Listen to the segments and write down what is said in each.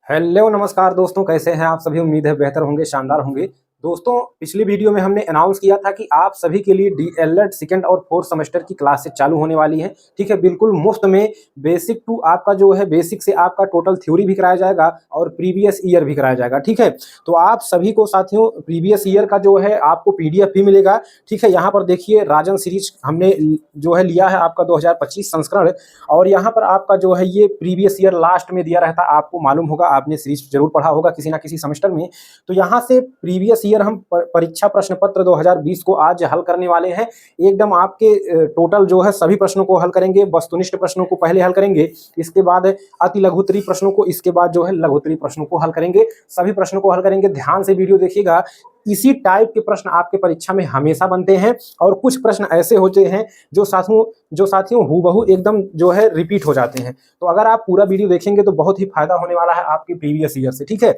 Hello नमस्कार दोस्तों, कैसे हैं आप सभी। उम्मीद है बेहतर होंगे, शानदार होंगे। दोस्तों, पिछली वीडियो में हमने अनाउंस किया था कि आप सभी के लिए डीएलएड सेकंड और फोर्थ सेमेस्टर की क्लासेस चालू होने वाली हैं। ठीक है, बिल्कुल मुफ्त में। बेसिक टू आपका जो है बेसिक से आपका टोटल थ्योरी भी कराया जाएगा और प्रीवियस ईयर भी कराया जाएगा। ठीक है, तो आप सभी को साथियों प्रीवियस ईयर का जो है आपको पीडीएफ भी मिलेगा। ठीक है, यहाँ पर देखिए राजन सीरीज हमने जो है लिया है आपका 2025 संस्करण, और यहाँ पर आपका जो है ये प्रीवियस ईयर लास्ट में दिया रहता, आपको मालूम होगा, आपने सीरीज जरूर पढ़ा होगा किसी ना किसी सेमेस्टर में। तो यहाँ से प्रीवियस ईयर हम परीक्षा प्रश्न पत्र 2020 को आज हल करने वाले हैं। एकदम आपके टोटल जो है सभी प्रश्नों को हल करेंगे। वस्तुनिष्ठ प्रश्नों को पहले हल करेंगे, इसके बाद अति लघुत्तरी प्रश्नों को, इसके बाद जो है लघुत्तरी प्रश्नों को हल करेंगे। सभी प्रश्नों को हल करेंगे। ध्यान से वीडियो देखिएगा। इसी टाइप के प्रश्न आपके परीक्षा में हमेशा बनते हैं, और कुछ प्रश्न ऐसे होते हैं जो साथियों हूबहू एकदम जो है रिपीट हो जाते हैं। तो अगर आप पूरा वीडियो देखेंगे तो बहुत ही फायदा होने वाला है आपके प्रीवियस ईयर से। ठीक है,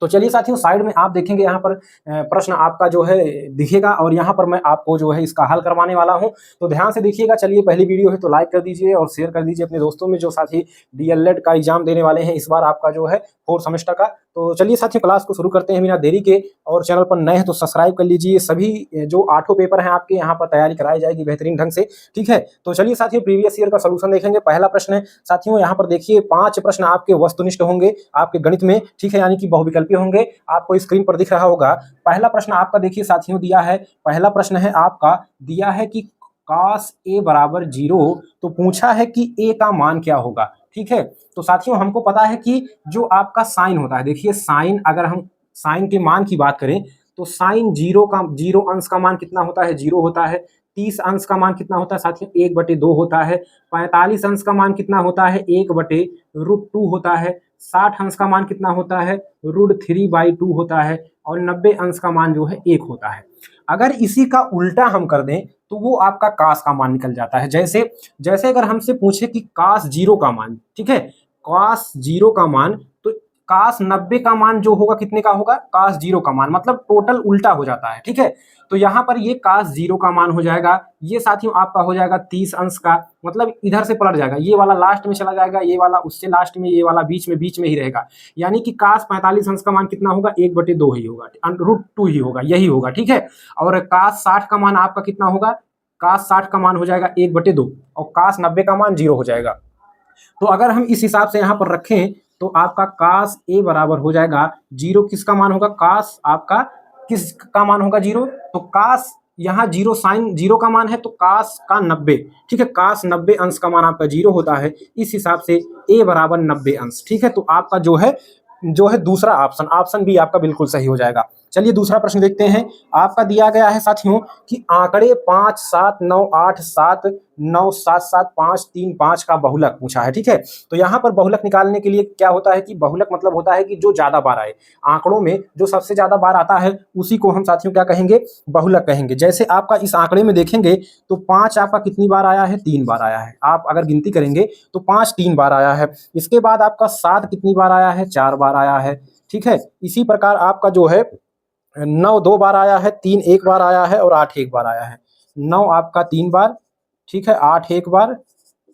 तो चलिए साथियों, साइड में आप देखेंगे यहाँ पर प्रश्न आपका जो है दिखेगा, और यहाँ पर मैं आपको जो है इसका हल करवाने वाला हूँ। तो ध्यान से देखिएगा। चलिए, पहली वीडियो है तो लाइक कर दीजिए और शेयर कर दीजिए अपने दोस्तों में जो साथी डीएलएड का एग्जाम देने वाले हैं इस बार आपका जो है फोर्थ सेमेस्टर का। तो चलिए साथियों, क्लास को शुरू करते हैं बिना देरी के। और चैनल पर नए हैं तो सब्सक्राइब कर लीजिए। सभी जो 8 पेपर हैं आपके यहाँ पर तैयारी कराई जाएगी बेहतरीन ढंग से। ठीक है, तो चलिए साथियों, प्रीवियस ईयर का सोल्यूशन देखेंगे। पहला प्रश्न है साथियों, यहाँ पर देखिए 5 प्रश्न आपके वस्तुनिष्ठ होंगे आपके गणित में। ठीक है, यानी कि बहुविकल्पीय होंगे। आपको स्क्रीन पर दिख रहा होगा। पहला प्रश्न आपका देखिए साथियों दिया है। पहला प्रश्न है आपका दिया है कि cos a बराबर 0, तो पूछा है कि a का मान क्या होगा। ठीक है, तो साथियों हमको पता है कि जो आपका साइन होता है, देखिए साइन, अगर हम साइन के मान की बात करें तो साइन 0 अंश का मान कितना होता है, 0 होता है। 30 अंश का मान कितना होता है साथियों, 1/2 होता है। 45 अंश का मान कितना होता है, 1/√2 होता है। 60 अंश का मान कितना होता है, √3/2 होता है। और 90 अंश का मान जो है 1 होता है। अगर इसी का उल्टा हम कर दें तो वो आपका कास का मान निकल जाता है। जैसे अगर हमसे पूछे कि कास 0 का मान, ठीक है, कास 0 का मान, तो कास 90 का मान जो होगा कितने का होगा, कास 0 का मान, मतलब टोटल उल्टा हो जाता है। ठीक है, तो यहाँ पर ये कास 0 का मान हो जाएगा। ये साथियों आपका हो जाएगा 30 अंश का, मतलब इधर से पलट जाएगा, ये वाला लास्ट में चला जाएगा, ये वाला उससे लास्ट में, ये वाला बीच में ही रहेगा। यानी कि कास 45 अंश का मान कितना होगा, 1/2 ही होगा, √2 ही होगा, यही होगा। ठीक है, और कास 60 का मान आपका कितना होगा, कास 60 का मान हो जाएगा 1/2, और कास 90 का मान 0 हो जाएगा। तो अगर हम इस हिसाब से यहाँ पर रखें तो आपका कास a बराबर हो जाएगा 0। किसका मान होगा, कास आपका किसका मान होगा, 0। तो कास यहाँ 0, साइन 0 का मान है तो कास का 90। ठीक है, कास 90 अंश का मान आपका 0 होता है। इस हिसाब से a बराबर 90 अंश। ठीक है, तो आपका जो है दूसरा ऑप्शन बी आपका बिल्कुल सही हो जाएगा। चलिए दूसरा प्रश्न देखते हैं। आपका दिया गया है साथियों कि आंकड़े 5, 7, 9, 8, 7, 9, 7, 7, 5, 3, 5 का बहुलक पूछा है। ठीक है, तो यहाँ पर बहुलक निकालने के लिए क्या होता है कि बहुलक मतलब होता है कि जो ज्यादा बार आए, आंकड़ों में जो सबसे ज्यादा बार आता है उसी को हम साथियों क्या कहेंगे, बहुलक कहेंगे। जैसे आपका इस आंकड़े में देखेंगे तो 5 आपका कितनी बार आया है, 3 बार आया है। आप अगर गिनती करेंगे तो 5 3 बार आया है। इसके बाद आपका 7 कितनी बार आया है, 4 बार आया है। ठीक है, इसी प्रकार आपका जो है 9 2 बार आया है, 3 1 बार आया है, और 8 1 बार आया है। 9 आपका 3 बार, ठीक है, 8 1 बार,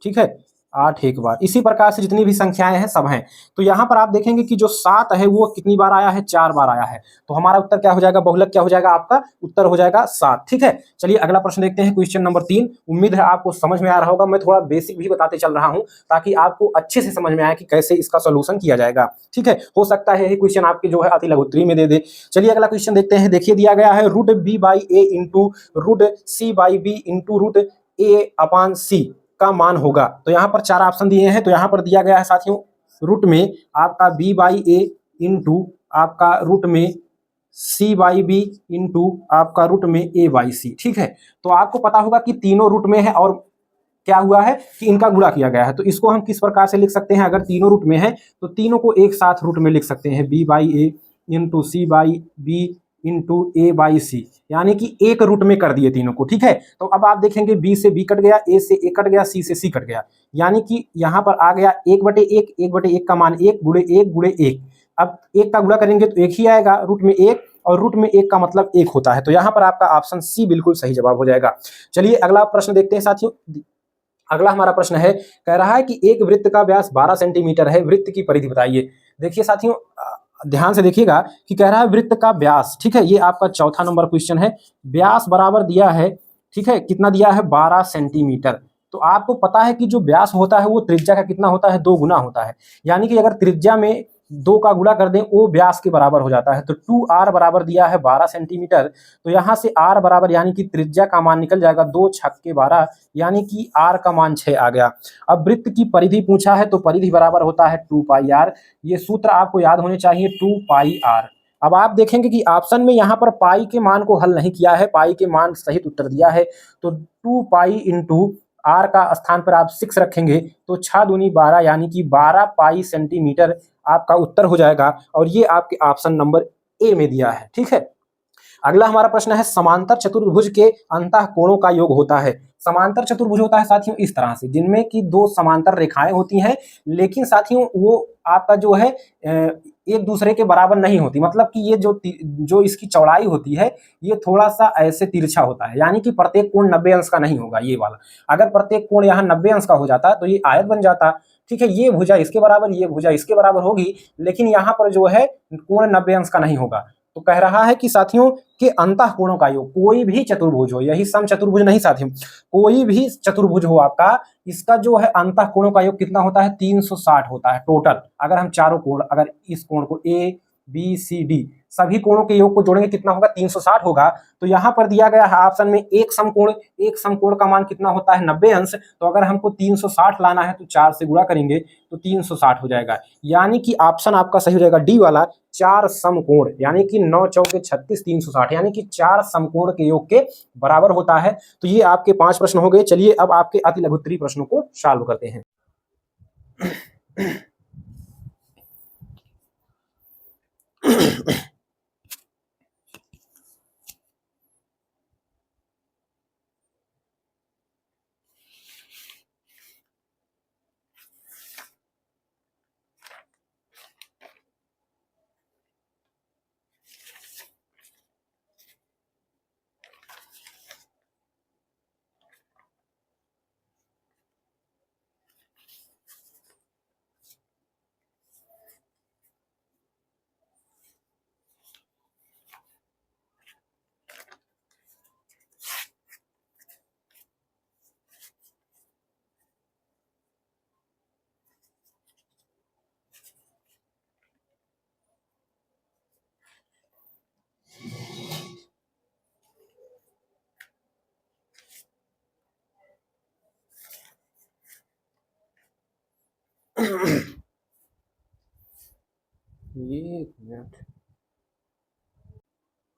ठीक है, 8 1 बार। इसी प्रकार से जितनी भी संख्याएं हैं सब हैं। तो यहाँ पर आप देखेंगे कि जो 7 है वो कितनी बार आया है, 4 बार आया है। तो हमारा उत्तर क्या हो जाएगा, बहुलक क्या हो जाएगा, आपका उत्तर हो जाएगा 7। ठीक है, चलिए अगला प्रश्न देखते हैं, क्वेश्चन नंबर 3। उम्मीद है आपको समझ में आ रहा होगा। मैं थोड़ा बेसिक भी बताते चल रहा हूँ ताकि आपको अच्छे से समझ में आए कि कैसे इसका सोल्यूशन किया जाएगा। ठीक है, हो सकता है ये क्वेश्चन आपके जो है अति लघुत्तरी में दे दे। चलिए अगला क्वेश्चन देखते हैं। देखिए दिया गया है √b/a into √c/b into √a/c का मान होगा। तो यहाँ पर 4 ऑप्शन दिए हैं। तो यहाँ पर दिया गया है साथियों रूट में आपका b/a इंटू आपका रूट में c/b इंटू आपका रूट में a/c। ठीक है, तो आपको पता होगा कि तीनों रूट में है और क्या हुआ है कि इनका गुणा किया गया है। तो इसको हम किस प्रकार से लिख सकते हैं, अगर तीनों रूट में है तो तीनों को एक साथ रूट में लिख सकते हैं, b/a into c/b into a/c, यानी कि एक रूट में कर दिए तीनों को। ठीक है, तो अब आप देखेंगे b से b कट गया, a से a कट गया, c से c कट गया, यानी कि यहाँ पर आ गया 1/1, 1/1 का मान 1 गुणे 1 गुणे 1। अब 1 का गुणा करेंगे तो 1 ही आएगा, रूट में 1, और रूट में 1 का मतलब 1 होता है। तो यहाँ पर आपका ऑप्शन सी बिल्कुल सही जवाब हो जाएगा। चलिए अगला प्रश्न देखते हैं साथियों। अगला हमारा प्रश्न है, कह रहा है कि एक वृत्त का व्यास 12 सेंटीमीटर है, वृत्त की परिधि बताइए। देखिए साथियों, ध्यान से देखिएगा कि कह रहा है वृत्त का व्यास, ठीक है, ये आपका चौथा नंबर क्वेश्चन है। व्यास बराबर दिया है, ठीक है, कितना दिया है, 12 सेंटीमीटर। तो आपको पता है कि जो व्यास होता है वो त्रिज्या का कितना होता है, 2 गुना होता है। यानी कि अगर त्रिज्या में 2 का गुणा कर दें वो व्यास के बराबर हो जाता है। तो 2r बराबर दिया है 12 सेंटीमीटर। तो यहाँ से r बराबर यानी कि त्रिज्या का मान निकल जाएगा 2 छक्के 12, यानी कि r का मान 6 आ गया। अब वृत्त की परिधि पूछा है, तो परिधि बराबर होता है 2 पाई r। ये सूत्र आपको याद होने चाहिए, 2 पाई r। अब आप देखेंगे कि ऑप्शन में यहाँ पर पाई के मान को हल नहीं किया है, पाई के मान सहित उत्तर दिया है। तो 2 पाई इंटू आर का स्थान पर आप 6 रखेंगे तो 6 दूनी 12, यानी कि 12 पाई सेंटीमीटर आपका उत्तर हो जाएगा। और ये आपके ऑप्शन नंबर ए में दिया है, ठीक है। अगला हमारा प्रश्न है, समांतर चतुर्भुज के अंतः कोणों का योग होता है। समांतर चतुर्भुज होता है साथियों इस तरह से, जिनमें कि 2 समांतर रेखाएं होती हैं, लेकिन साथियों वो आपका जो है एक दूसरे के बराबर नहीं होती। मतलब कि ये जो इसकी चौड़ाई होती है ये थोड़ा सा ऐसे तिरछा होता है, यानी कि प्रत्येक कोण 90 अंश का नहीं होगा ये वाला। अगर प्रत्येक कोण यहाँ 90 अंश का हो जाता तो ये आयत बन जाता, ठीक है। ये भुजा इसके बराबर, ये भुजा इसके बराबर होगी, लेकिन यहाँ पर जो है कोण 90 अंश का नहीं होगा। तो कह रहा है कि साथियों के अंतः कोणों का योग, कोई भी चतुर्भुज हो, यही सम चतुर्भुज नहीं साथियों, कोई भी चतुर्भुज हो आपका, इसका जो है अंतः कोणों का योग कितना होता है, 360 होता है टोटल। अगर हम चारों कोण, अगर इस कोण को ए बी सी डी सभी कोणों के योग को जोड़ेंगे कितना होगा, 360 होगा। तो यहाँ पर दिया गया है ऑप्शन में एक समकोण का मान कितना होता है, 90 अंश। तो अगर हमको 360 लाना है तो 4 से गुणा करेंगे तो 360 हो जाएगा, यानी कि ऑप्शन आपका सही हो जाएगा डी वाला, 4 समकोण, यानी कि 9 चौके 36, 360, यानी कि 4 समकोण के योग के बराबर होता है। तो ये आपके 5 प्रश्न हो गए। चलिए अब आपके अति लघुत्तरीय प्रश्नों को सॉल्व करते हैं।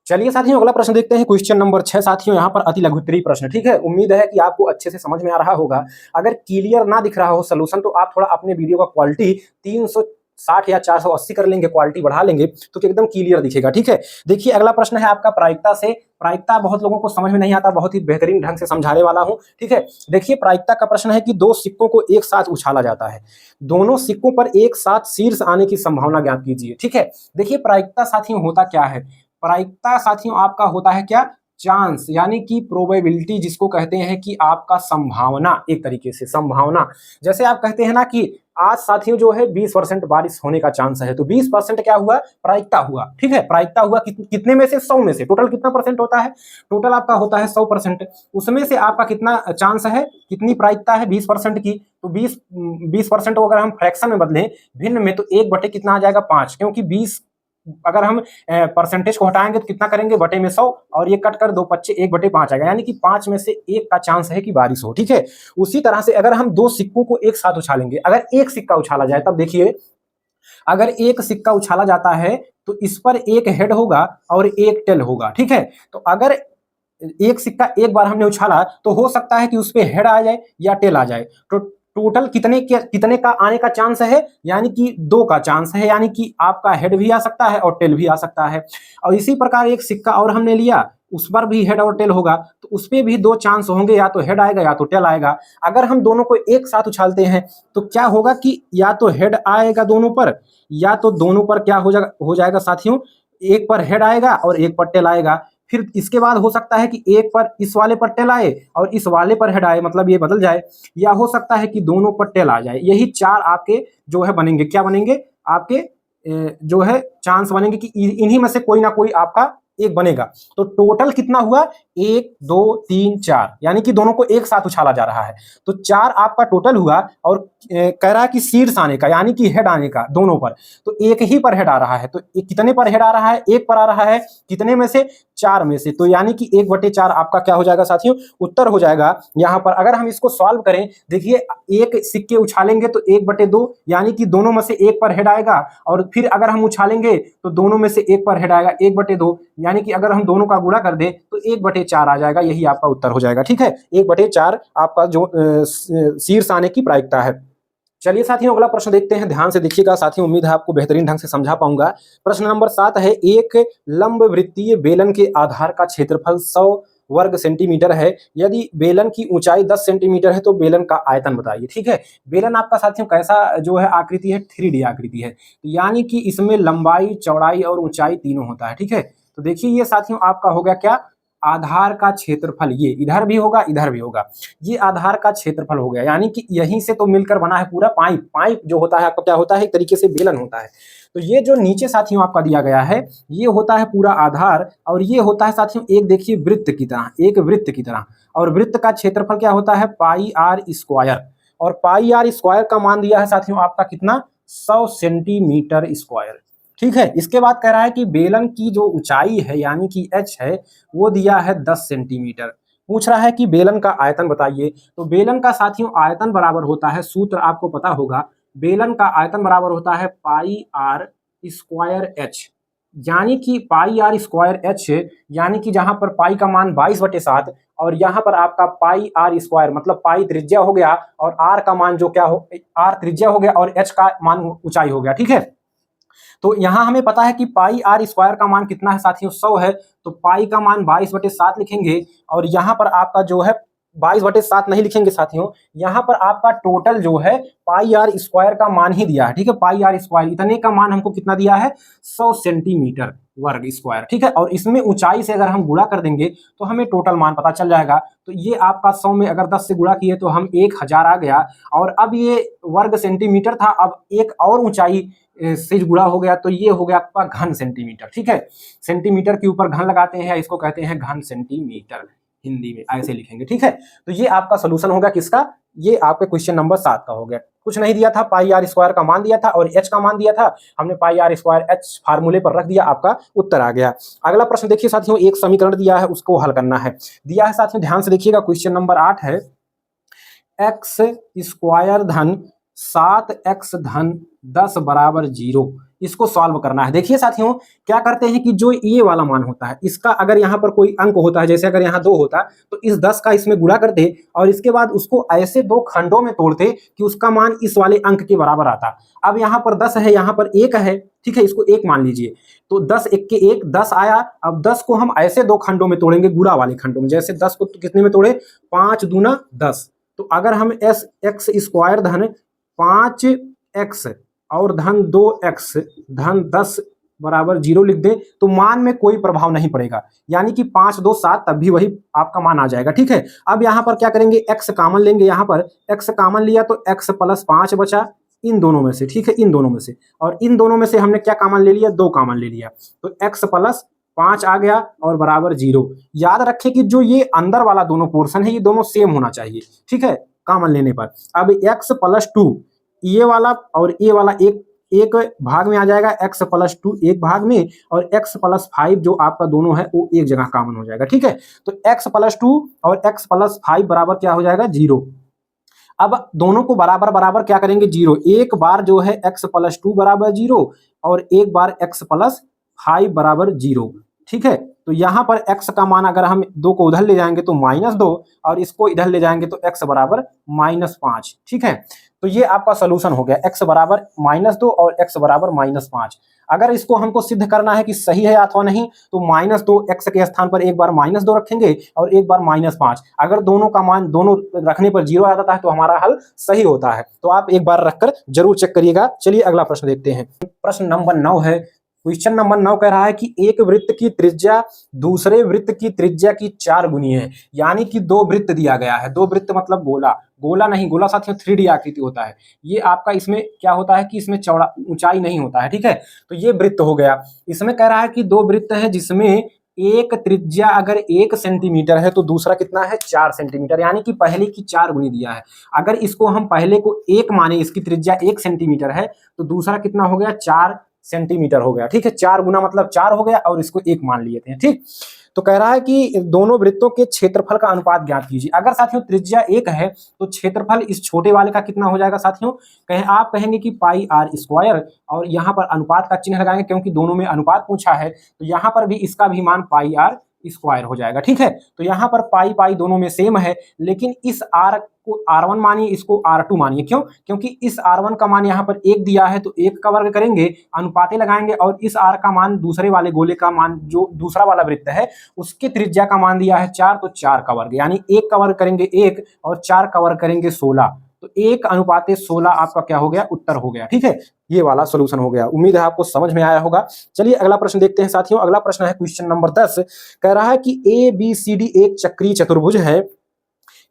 चलिए साथियों अगला प्रश्न देखते हैं, क्वेश्चन नंबर 6 साथियों, यहाँ पर अति लघुत्तरीय प्रश्न, ठीक है। उम्मीद है कि आपको अच्छे से समझ में आ रहा होगा। अगर क्लियर ना दिख रहा हो सोल्यूशन तो आप थोड़ा अपने वीडियो का क्वालिटी 360 या 480 कर लेंगे, क्वालिटी बढ़ा लेंगे तो एकदम क्लियर दिखेगा, ठीक है। देखिए अगला प्रश्न है आपका प्रायिकता से। प्रायिकता बहुत लोगों को समझ में नहीं आता, बहुत ही बेहतरीन ढंग से समझाने वाला हूं, ठीक है। देखिए प्रायिकता का प्रश्न है कि 2 सिक्कों को एक साथ उछाला जाता है, दोनों सिक्कों पर एक साथ शीर्ष आने की संभावना ज्ञात कीजिए, ठीक है। देखिए प्रायिकता साथियों होता क्या है, प्रायिकता साथियों आपका होता है क्या, चांस, यानी कि प्रोबेबिलिटी, जिसको कहते हैं कि आपका संभावना, एक तरीके से संभावना। जैसे आप कहते हैं ना कि आज साथियों जो है 20% बारिश होने का चांस है, तो 20% क्या हुआ, प्रायिकता हुआ, ठीक है। प्रायिकता हुआ कितने में से, 100 में से। टोटल कितना परसेंट होता है, टोटल आपका होता है 100%, उसमें से आपका कितना चांस है, कितनी प्रायिकता है, 20% की। तो 20% को अगर हम फ्रैक्शन में बदलें भिन्न में, तो 1 बटे कितना आ जाएगा, 5, क्योंकि 20 अगर हम परसेंटेज को हटाएंगे तो कितना करेंगे, बटे में 100, और ये कट कर 2 पच्चे 1 बटे 5 आएगा, यानी कि 5 में से 1 का चांस है कि बारिश हो, ठीक है। उसी तरह से अगर हम 2 सिक्कों को एक साथ उछालेंगे, अगर एक सिक्का उछाला जाए, तब देखिए अगर एक सिक्का उछाला जाता है तो इस पर एक हेड होगा और एक टेल होगा, ठीक है। तो अगर एक सिक्का एक बार हमने उछाला तो हो सकता है कि उस पर हेड आ जाए या टेल आ जाए। तो टोटल कितने का आने का चांस है, यानी कि 2 का चांस है, यानी कि आपका हेड भी आ सकता है और टेल भी आ सकता है। और इसी प्रकार एक सिक्का और हमने लिया, उस पर भी हेड और टेल होगा, तो उस पर भी 2 चांस होंगे, या तो हेड आएगा या तो टेल आएगा। अगर हम दोनों को एक साथ उछालते हैं तो क्या होगा कि या तो हेड आएगा दोनों पर, या तो दोनों पर क्या हो जाएगा साथियों, एक पर हेड आएगा और एक पर टेल आएगा। फिर इसके बाद हो सकता है कि एक पर इस वाले पर टेल आए और इस वाले पर हेड आए, मतलब ये बदल जाए, या हो सकता है कि दोनों पर टेल आ जाए। यही 4 आपके जो है बनेंगे, क्या बनेंगे, आपके जो है चांस बनेंगे कि इन्हीं में से कोई ना कोई आपका एक बनेगा। तो टोटल कितना हुआ, 1 2 3 4, यानी कि दोनों को एक साथ उछाला जा रहा है। तो 4 आपका टोटल हुआ और कह रहा है कि शीर्ष आने का, यानी कि हेड आने का दोनों पर, तो एक ही पर हेड आ रहा है। तो कितने पर हेड आ रहा है, एक पर आ रहा है, कितने में से, 4 में से। तो यानी कि 1/4 आपका क्या हो जाएगा साथियों, उत्तर हो जाएगा यहाँ पर। अगर हम इसको सॉल्व करें, देखिए एक सिक्के उछालेंगे तो 1/2, यानी कि दोनों में से एक पर हेड आएगा, और फिर अगर हम उछालेंगे तो दोनों में से एक पर हेड आएगा, 1/2, यानी कि अगर हम दोनों का गुणा कर दें तो 1/4 आ जाएगा। यही आपका उत्तर हो जाएगा। ठीक है, 1/4 आपका जो शीर्ष आने की प्रायिकता है। चलिए साथियों, अगला प्रश्न देखते हैं। ध्यान से देखिएगा साथियों, उम्मीद है आपको बेहतरीन ढंग से समझा पाऊंगा। प्रश्न नंबर 7 है, एक लंब वृत्तीय बेलन के आधार का क्षेत्रफल 100 वर्ग सेंटीमीटर है। यदि बेलन की ऊंचाई 10 सेंटीमीटर है तो बेलन का आयतन बताइए। ठीक है, बेलन आपका साथियों कैसा जो है आकृति है, 3D आकृति है, यानी कि इसमें लंबाई, चौड़ाई और ऊंचाई तीनों होता है। ठीक है, तो देखिए ये साथियों आपका हो गया क्या, आधार का क्षेत्रफल, ये इधर भी होगा इधर भी होगा, ये आधार का क्षेत्रफल हो गया, यानी कि यहीं से तो मिलकर बना है पूरा पाइप। पाइप जो होता है आपका क्या होता है, एक तरीके से बेलन होता है। तो ये जो नीचे साथियों आपका दिया गया है, ये होता है पूरा आधार, और ये होता है साथियों एक देखिए वृत्त की तरह, एक वृत्त की तरह। और वृत्त का क्षेत्रफल क्या होता है, पाई आर स्क्वायर, और पाई आर स्क्वायर का मान दिया है साथियों आपका कितना, 100 सेंटीमीटर स्क्वायर। ठीक है, इसके बाद कह रहा है कि बेलन की जो ऊंचाई है यानी कि h है, वो दिया है 10 सेंटीमीटर। पूछ रहा है कि बेलन का आयतन बताइए। तो बेलन का साथियों आयतन बराबर होता है, सूत्र आपको पता होगा, बेलन का आयतन बराबर होता है पाई आर स्क्वायर एच, यानी कि पाई आर स्क्वायर एच, यानी कि जहां पर पाई का मान 22/7 और यहाँ पर आपका पाई आर स्क्वायर, मतलब पाई त्रिज्या हो गया और आर का मान जो क्या हो, आर त्रिज्या हो गया और एच का मान ऊंचाई हो गया। ठीक है, तो यहां हमें पता है कि पाई आर स्क्वायर का मान कितना है साथियों, 100 है। तो पाई का मान 22/7 लिखेंगे, और यहां पर आपका जो है 22/7 नहीं लिखेंगे साथियों, यहां पर आपका टोटल जो है पाई आर स्क्वायर का मान ही दिया है। ठीक है, पाई आर स्क्वायर इतने का मान हमको कितना दिया है, 100 सेंटीमीटर वर्ग स्क्वायर। ठीक है, और इसमें ऊंचाई से अगर हम गुणा कर देंगे तो हमें टोटल मान पता चल जाएगा। तो ये आपका 100 में अगर 10 से गुणा किए तो हम 1000 आ गया, और अब ये वर्ग सेंटीमीटर था, अब एक और ऊंचाई से गुणा हो गया, तो ये हो गया आपका घन सेंटीमीटर। ठीक है, सेंटीमीटर के ऊपर घन लगाते हैं, इसको कहते हैं घन सेंटीमीटर, हिंदी में ऐसे लिखेंगे। ठीक है, तो ये आपका सोल्यूशन होगा किसका, ये आपके क्वेश्चन नंबर 7 का हो गया। कुछ नहीं दिया था, पाई आर स्क्वायर का मान दिया था और एच का मान दिया था, हमने पाई आर स्क्वायर एच फार्मूले पर रख दिया, आपका उत्तर आ गया। अगला प्रश्न देखिए साथियों, एक समीकरण दिया है उसको हल करना है। दिया है साथियों, ध्यान से देखिएगा, क्वेश्चन नंबर 8 है, एक्स स्क्वायर धन 7x धन 10 बराबर 0, इसको सॉल्व करना है। देखिए साथियों, क्या करते हैं कि जो ये वाला मान होता है, इसका अगर यहाँ पर कोई अंक होता है, जैसे अगर यहाँ 2 होता तो इस 10 का इसमें गुणा करते और इसके बाद उसको ऐसे 2 खंडों में तोड़ते कि उसका मान इस वाले अंक के बराबर आता। अब यहाँ पर 10 है, यहाँ पर 1 है, ठीक है, इसको 1 मान लीजिए, तो 10 1 के 1 10 आया। अब 10 को हम ऐसे 2 खंडों में तोड़ेंगे, गुणा वाले खंडों में, जैसे 10 को कितने में तोड़े, 5 दूना 10। तो अगर हम x स्क्वायर धन 5x और धन 2x धन 10 बराबर 0 लिख दें तो मान में कोई प्रभाव नहीं पड़ेगा, यानी कि 5 2 7 तब भी वही आपका मान आ जाएगा। ठीक है, अब यहाँ पर क्या करेंगे, x कॉमन लेंगे, यहाँ पर x कॉमन लिया तो x प्लस 5 बचा इन दोनों में से। ठीक है, इन दोनों में से, और इन दोनों में से हमने क्या कॉमन ले लिया, 2 कॉमन ले लिया, तो x प्लस 5 आ गया और बराबर 0। याद रखें कि जो ये अंदर वाला दोनों पोर्शन है ये दोनों सेम होना चाहिए। ठीक है, कॉमन लेने पर अब x प्लस 2 ये वाला और ये वाला एक भाग में आ जाएगा, x प्लस 2 एक भाग में, और x प्लस 5 जो आपका दोनों है वो एक जगह कॉमन हो जाएगा। ठीक है, तो x प्लस 2 और x प्लस 5 बराबर क्या हो जाएगा, 0। अब दोनों को बराबर बराबर क्या करेंगे, 0, एक बार जो है x प्लस 2 बराबर 0 और एक बार x प्लस 5 बराबर 0। ठीक है, तो यहाँ पर x का मान अगर हम 2 को उधर ले जाएंगे तो -2 और इसको इधर ले जाएंगे तो x बराबर -5। ठीक है, तो ये आपका सोल्यूशन हो गया, x बराबर -2 और x बराबर -5। अगर इसको हमको सिद्ध करना है कि सही है अथवा नहीं तो -2 x के स्थान पर एक बार -2 रखेंगे और एक बार -5। अगर दोनों का मान दोनों रखने पर 0 आ जाता है तो हमारा हल सही होता है। तो आप एक बार रखकर जरूर चेक करिएगा। चलिए अगला प्रश्न देखते हैं। प्रश्न नंबर 9 है, क्वेश्चन नंबर 9 कह रहा है कि एक वृत्त की त्रिज्या दूसरे वृत्त की त्रिज्या की 4 गुनी है। यानी कि दो वृत्त दिया गया है, दो वृत्त मतलब गोला, गोला नहीं, गोला साथियों 3D आकृति होता है। ये आपका इसमें क्या होता है कि इसमें चौड़ा ऊंचाई नहीं होता है, ठीक है। तो ये वृत्त हो गया। इसमें कह रहा है कि दो वृत्त है जिसमें एक त्रिज्या अगर 1 सेंटीमीटर है तो दूसरा कितना है 4 सेंटीमीटर, यानी कि पहले की 4 गुनी दिया है। अगर इसको हम पहले को 1 माने, इसकी त्रिज्या 1 सेंटीमीटर है तो दूसरा कितना हो गया 4 सेंटीमीटर हो गया, ठीक है। 4 गुना मतलब 4 हो गया और इसको 1 मान लिए थे, ठीक। तो कह रहा है कि दोनों वृत्तों के क्षेत्रफल का अनुपात ज्ञात कीजिए। अगर साथियों त्रिज्या 1 है तो क्षेत्रफल इस छोटे वाले का कितना हो जाएगा साथियों, आप कहेंगे कि पाई आर स्क्वायर, और यहाँ पर अनुपात का चिन्ह लगाएंगे क्योंकि दोनों में अनुपात पूछा है, तो यहाँ पर भी इसका भी मान पाई आर स्क्वायर हो जाएगा, ठीक है। तो यहाँ पर पाई पाई दोनों में सेम है, लेकिन इस आर को R1 मानिए, इसको R2 मानिए। क्यों? क्योंकि इस R1 का मान यहाँ पर 1 दिया है तो 1 का वर्ग करेंगे, अनुपाते लगाएंगे, और इस R का मान दूसरे वाले गोले का मान जो दूसरा वाला वृत्त है उसके त्रिज्या का मान दिया है 4, तो 4 का वर्ग, यानी 1 का वर्ग करेंगे 1 और 4 का वर्ग करेंगे 16, तो 1:16 आपका क्या हो गया, उत्तर हो गया, ठीक है। ये वाला सोल्यूशन हो गया। उम्मीद है आपको समझ में आया होगा। चलिए अगला प्रश्न देखते हैं साथियों। अगला प्रश्न है क्वेश्चन नंबर 10, कह रहा है कि ABCD एक चक्रीय चतुर्भुज है।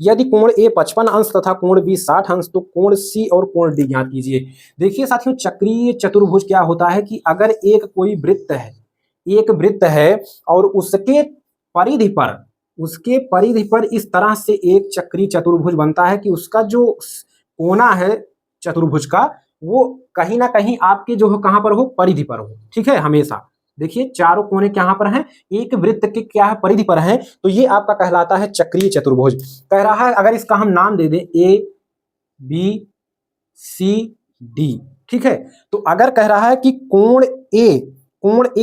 यदि कोण A 55 अंश तथा कोण B 60 अंश, तो कोण C और कोण D ज्ञात कीजिए। देखिए साथियों, चक्रीय चतुर्भुज क्या होता है कि अगर एक कोई वृत्त है, एक वृत्त है और उसके परिधि पर इस तरह से एक चक्रीय चतुर्भुज बनता है कि उसका जो कोना है चतुर्भुज का वो कहीं ना कहीं आपके जो हो कहां पर हो, परिधि पर हो, ठीक है। हमेशा देखिए चारों कोने कहां पर हैं, एक वृत्त के क्या है, परिधि पर हैं, तो ये आपका कहलाता है चक्रीय चतुर्भुज। कह रहा है अगर इसका हम नाम दे दें ABCD, ठीक है। तो अगर कह रहा है कि कोण A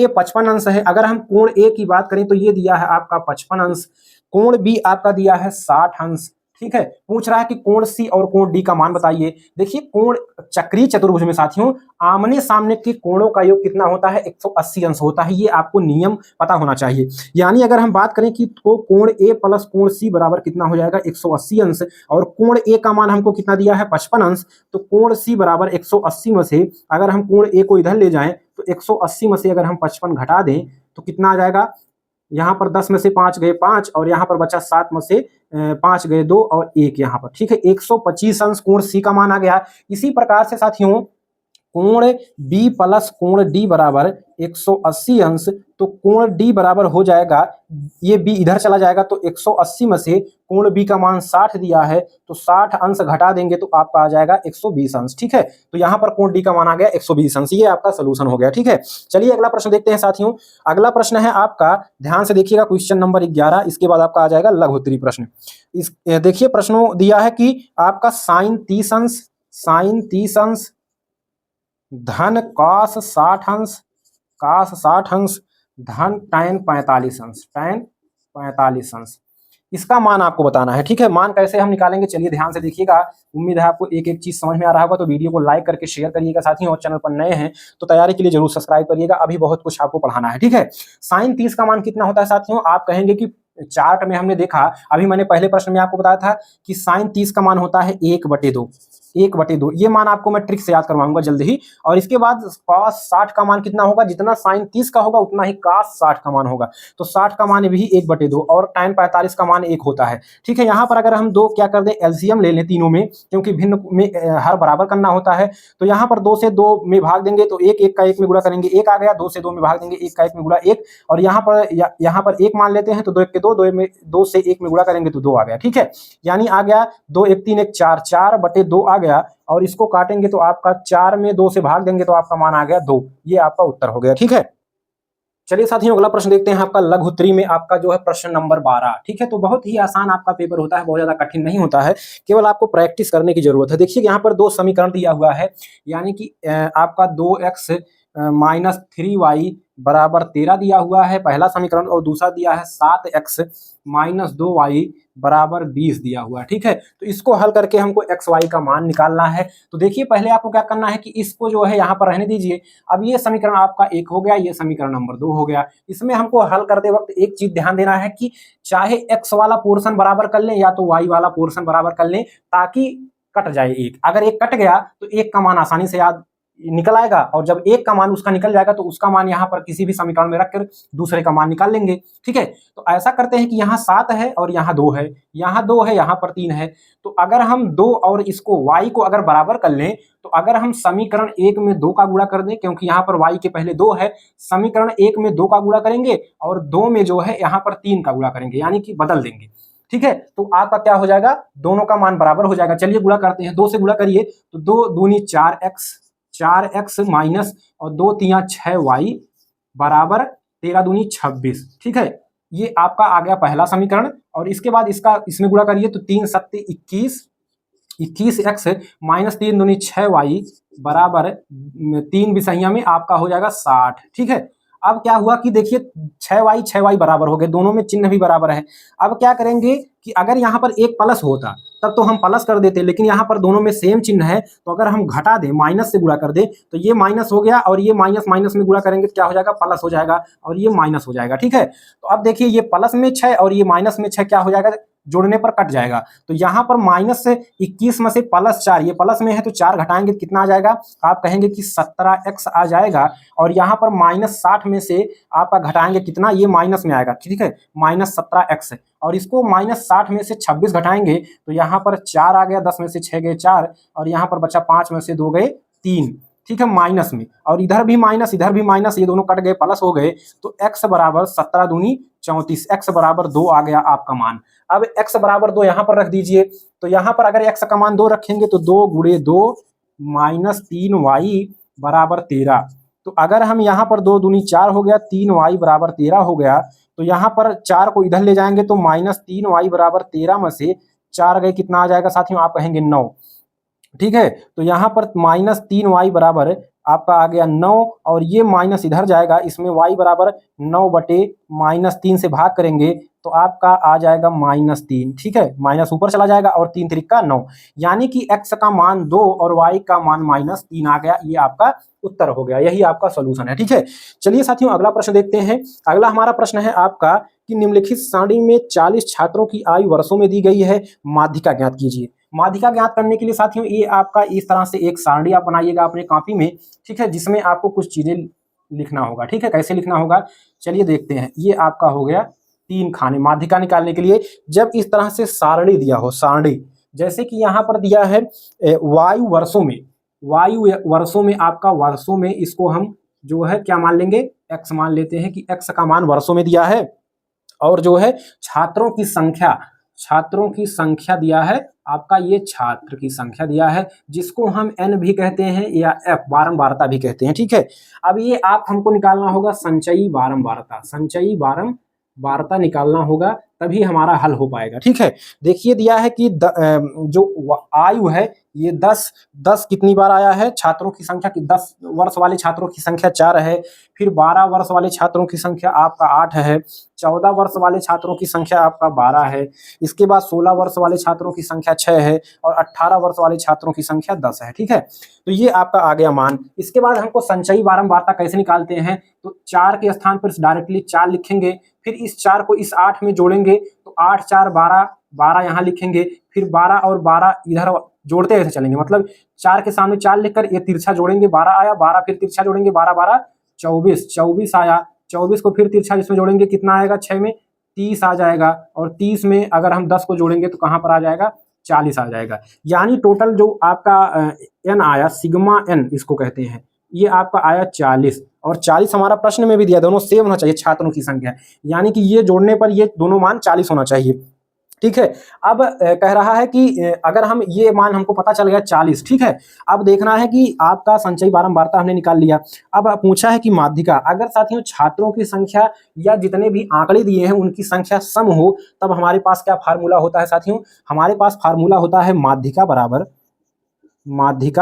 55 अंश है, अगर हम कोण A की बात करें तो ये दिया है आपका 55 अंश, कोण B आपका दिया है 60 अंश, ठीक है। पूछ रहा है कि कोण C और कोण D का मान बताइए। देखिए कोण चक्रीय चतुर्भुज में साथियों आमने सामने के कोणों का योग कितना होता है, 180 अंश होता है। ये आपको नियम पता होना चाहिए। यानी अगर हम बात करें कि तो कोण A प्लस कोण C बराबर कितना हो जाएगा, 180 अंश, और कोण A का मान हमको कितना दिया है 55 अंश, तो कोण C बराबर 180 में से अगर हम कोण A को इधर ले जाएं तो 180 में से अगर हम 55 घटा दें तो कितना आ जाएगा, यहाँ पर 10 में से 5 गए 5, और यहाँ पर बचा 7 में से 5 गए 2 और 1 यहाँ पर, ठीक है। 125 अंश कोण C का मान आ गया। इसी प्रकार से साथियों कोण B प्लस कोण D बराबर 180 अंश, तो कोण D बराबर हो जाएगा, ये B इधर चला जाएगा, तो 180 में से कोण B का मान 60 दिया है, तो 60 अंश घटा देंगे तो आपका आ जाएगा 120 अंश, ठीक है। तो यहाँ पर कोण D का मान आ गया 120 अंश। ये आपका सोल्यूशन हो गया, ठीक है। चलिए अगला प्रश्न देखते हैं साथियों। अगला प्रश्न है आपका, ध्यान से देखिएगा, क्वेश्चन नंबर 11। इसके बाद आपका आ जाएगा लघुत्तरीय प्रश्न। इस देखिए प्रश्नों दिया है कि आपका साइन 30 अंश धन कॉस 60 अंश धन tan 45 अंश, इसका मान आपको बताना है, ठीक है। मान कैसे हम निकालेंगे, चलिए ध्यान से देखिएगा। उम्मीद है आपको एक एक चीज समझ में आ रहा होगा। तो वीडियो को लाइक करके शेयर करिएगा साथियों, और चैनल पर नए हैं तो तैयारी के लिए जरूर सब्सक्राइब करिएगा। अभी बहुत कुछ आपको पढ़ाना है, ठीक है। साइन 30 का मान कितना होता है साथियों, आप कहेंगे कि चार्ट में हमने देखा, अभी मैंने पहले प्रश्न में आपको बताया था कि साइन 30 का मान होता है 1/2, 1/2। ये मान आपको मैं ट्रिक से याद करवाऊंगा जल्द ही। और इसके बाद cos 60 का मान कितना होगा, जितना साइन 30 का होगा उतना ही cos 60 का मान होगा, तो 60 का मान भी 1/2, और tan 45 का मान 1 होता है, ठीक है। यहाँ पर अगर हम दो क्या कर दें, एलसीएम ले लें तीनों में, क्योंकि भिन्न में हर बराबर करना होता है। तो यहाँ पर 2 से 2 में भाग देंगे तो 1 1 का 1 में गुणा करेंगे 1 आ गया, 2 से 2 में भाग देंगे 1 का 1 में गुणा 1, और यहाँ पर 1 मान लेते हैं तो 2 1 के 2, 2 से 1 में गुणा करेंगे तो 2 आ गया, ठीक है। यानी आ गया 2 1 3 1 4, 4/2 आ गया, और इसको काटेंगे तो आपका 4 में 2 से भाग देंगे तो आपका मान आ गया 2। ये आपका उत्तर हो गया, ठीक है। चलिए साथियों अगला प्रश्न देखते हैं आपका लघुत्तरी में, आपका जो है प्रश्न नंबर 12, ठीक है। तो बहुत ही आसान आपका पेपर होता है, बहुत ज्यादा कठिन नहीं होता है, केवल आपको प्रैक्टिस करने की जरूरत है। देखिए यहाँ पर 2 समीकरण दिया हुआ है, यानी कि आपका 2x माइनस 3y बराबर 13 दिया हुआ है पहला समीकरण, और दूसरा दिया है 7x माइनस 2y बराबर 20 दिया हुआ है, ठीक है। तो इसको हल करके हमको x y का मान निकालना है। तो देखिए पहले आपको क्या करना है कि इसको जो है यहाँ पर रहने दीजिए। अब ये समीकरण आपका 1 हो गया, ये समीकरण नंबर 2 हो गया। इसमें हमको हल करते वक्त एक चीज ध्यान देना है कि चाहे x वाला पोर्शन बराबर कर लें या तो y वाला पोर्शन बराबर कर लें, ताकि कट जाए एक। अगर एक कट गया तो एक का मान आसानी से याद निकल आएगा, और जब एक का मान उसका निकल जाएगा तो उसका मान यहाँ पर किसी भी समीकरण में रखकर दूसरे का मान निकाल लेंगे। ठीक है, तो ऐसा करते हैं कि यहाँ 7 है और यहाँ 2 है, यहाँ 2 है, यहाँ पर 3 है। तो अगर हम 2 और इसको y को अगर बराबर कर लें, तो अगर हम समीकरण 1 में 2 का गुणा कर दें, क्योंकि यहाँ पर y के पहले 2 है, समीकरण 1 में 2 का गुणा करेंगे और 2 में जो है यहाँ पर 3 का गुणा करेंगे, यानी कि बदल देंगे। ठीक है, तो आपका क्या हो जाएगा, दोनों का मान बराबर हो जाएगा। चलिए गुणा करते हैं, 2 से गुणा करिए तो 2 दूनी 4x माइनस और 2 तिया 6y बराबर 13 दूनी 26। ठीक है, ये आपका आ गया पहला समीकरण। और इसके बाद इसका इसमें गुणा करिए तो 3 सत्ते 21x माइनस 3 दूनी 6y बराबर 3 विषयिया में आपका हो जाएगा 60। ठीक है, अब क्या हुआ कि देखिए 6y बराबर हो गए, दोनों में चिन्ह भी बराबर है। अब क्या करेंगे कि अगर यहाँ पर एक प्लस होता तब तो हम प्लस कर देते, लेकिन यहाँ पर दोनों में सेम चिन्ह है, तो अगर हम घटा दें, माइनस से गुणा कर दें, तो ये माइनस हो गया और ये माइनस माइनस में गुणा करेंगे तो क्या हो जाएगा, प्लस हो जाएगा और ये माइनस हो जाएगा। ठीक है, तो अब देखिए ये प्लस में 6 और ये माइनस में 6 क्या हो जाएगा, जोड़ने पर कट जाएगा। तो यहाँ पर माइनस से 21 में से प्लस 4, ये प्लस में है तो 4 घटाएंगे तो कितना आ जाएगा, आप कहेंगे कि 17x आ जाएगा। और यहाँ पर माइनस 60 में से आपका घटाएंगे कितना, ये माइनस में आएगा। ठीक है, माइनस 17x है, और इसको माइनस 60 में से 26 घटाएंगे तो यहाँ पर 4 आ गया, 10 में से 6 गए 4, और यहाँ पर बचा 5 में से 2 गए 3। ठीक है, माइनस में, और इधर भी माइनस इधर भी माइनस, ये दोनों कट गए प्लस हो गए, तो x बराबर 17 दूनी 34, x बराबर 2 आ गया आपका मान। अब x बराबर 2 यहाँ पर रख दीजिए, तो यहाँ पर अगर x का मान 2 रखेंगे तो 2 गुणे 2 माइनस 3y बराबर 13। तो अगर हम यहाँ पर 2 दूनी 4 हो गया, 3y बराबर 13 हो गया, तो यहाँ पर 4 को इधर ले जाएंगे तो माइनस 3y बराबर 13 में से 4 गए, कितना आ जाएगा साथियों, आप कहेंगे 9। ठीक है, तो यहाँ पर माइनस 3y बराबर आपका आ गया 9, और ये माइनस इधर जाएगा, इसमें y बराबर 9 बटे माइनस 3 से भाग करेंगे तो आपका आ जाएगा -3। ठीक है, माइनस ऊपर चला जाएगा और 3 त्रिका 9, यानी कि x का मान 2 और y का मान -3 आ गया। ये आपका उत्तर हो गया, यही आपका सॉल्यूशन है। ठीक है, चलिए साथियों अगला प्रश्न देखते हैं। अगला हमारा प्रश्न है आपका कि निम्नलिखित सारणी में 40 छात्रों की आयु वर्षों में दी गई है, माध्यिका ज्ञात कीजिए। माध्यिका ज्ञात करने के लिए साथियों ये आपका इस तरह से एक सारणी आप बनाइएगा अपने कॉपी में। ठीक है, जिसमें आपको कुछ चीजें लिखना होगा। ठीक है, कैसे लिखना होगा चलिए देखते हैं। ये आपका हो गया 3 खाने माध्यिका निकालने के लिए। जब इस तरह से सारणी दिया हो, सारणी जैसे कि यहाँ पर दिया है वायु वर्षों में, वायु वर्षों में आपका वर्षों में, इसको हम जो है क्या मान लेंगे, x मान लेते हैं कि x का मान वर्षों में दिया है, और जो है छात्रों की संख्या दिया है आपका, ये छात्र की संख्या दिया है, जिसको हम n भी कहते हैं या f बारंबारता भी कहते हैं। ठीक है, अब ये आप हमको निकालना होगा संचयी बारंबारता निकालना होगा, तभी हमारा हल हो पाएगा। ठीक है, देखिए दिया है कि जो आयु है ये 10 कितनी बार आया है, छात्रों की संख्या की 10 वर्ष वाले छात्रों की संख्या 4 है, फिर 12 वर्ष वाले छात्रों की संख्या आपका 8 है, 14 वर्ष वाले छात्रों की संख्या आपका 12 है, इसके बाद 16 वर्ष वाले छात्रों की संख्या 6 है, और 18 वर्ष वाले छात्रों की संख्या 10 है। ठीक है, तो ये आपका आ गया मान। इसके बाद हमको संचयी बारंबारता कैसे निकालते हैं, तो 4 के स्थान पर डायरेक्टली 4 लिखेंगे, फिर इस 4 को इस 8 में जोड़ेंगे तो 8 4 12 यहाँ लिखेंगे, फिर 12 और 12 इधर जोड़ते ऐसे चलेंगे, मतलब 4 के सामने 4 लिखकर ये तिरछा जोड़ेंगे, 12 आया, 12 फिर तिरछा जोड़ेंगे, 12 12 24 आया, 24 को फिर तिरछा जिसमें जोड़ेंगे कितना आएगा, 6 में 30 आ जाएगा, और 30 में अगर हम 10 को जोड़ेंगे तो कहाँ पर आ जाएगा, 40 आ जाएगा। यानी टोटल जो आपका n आया, सिग्मा n इसको कहते हैं, ये आपका आया 40, और 40 हमारा प्रश्न में भी दिया, दोनों सेम होना चाहिए छात्रों की संख्या, यानी कि ये जोड़ने पर ये दोनों मान 40 होना चाहिए। ठीक है, अब कह रहा है कि अगर हम ये मान हमको पता चल गया 40। ठीक है, अब देखना है कि आपका संचयी बारंबारता हमने निकाल लिया। अब पूछा है कि माध्यिका, अगर साथियों छात्रों की संख्या या जितने भी आंकड़े दिए हैं उनकी संख्या सम हो, तब हमारे पास क्या फार्मूला होता है साथियों, हमारे पास फार्मूला होता है माध्यिका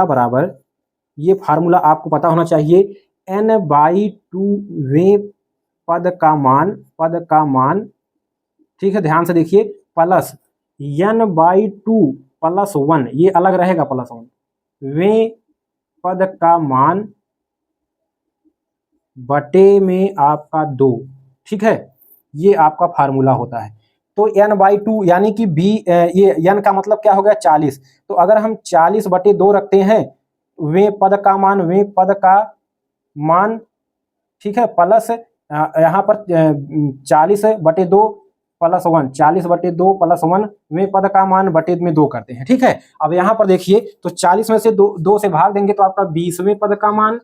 बराबर, ये फार्मूला आपको पता होना चाहिए, n/2 वें पद का मान। ठीक है, ध्यान से देखिए, प्लस n/2 + 1, ये अलग रहेगा +1, वें पद का मान बटे में आपका 2। ठीक है, ये आपका फार्मूला होता है। तो n/2 यानी कि b, ये n का मतलब क्या हो गया 40, तो अगर हम 40 बटे 2 रखते हैं वे पद का मान, ठीक है, प्लस यहाँ पर 40/2 प्लस 1, 40/2 प्लस 1 वे पद का मान बटे में 2 करते हैं। ठीक है, अब यहाँ पर देखिए तो 40 में से 2 से भाग देंगे तो आपका 20वें पद का मान,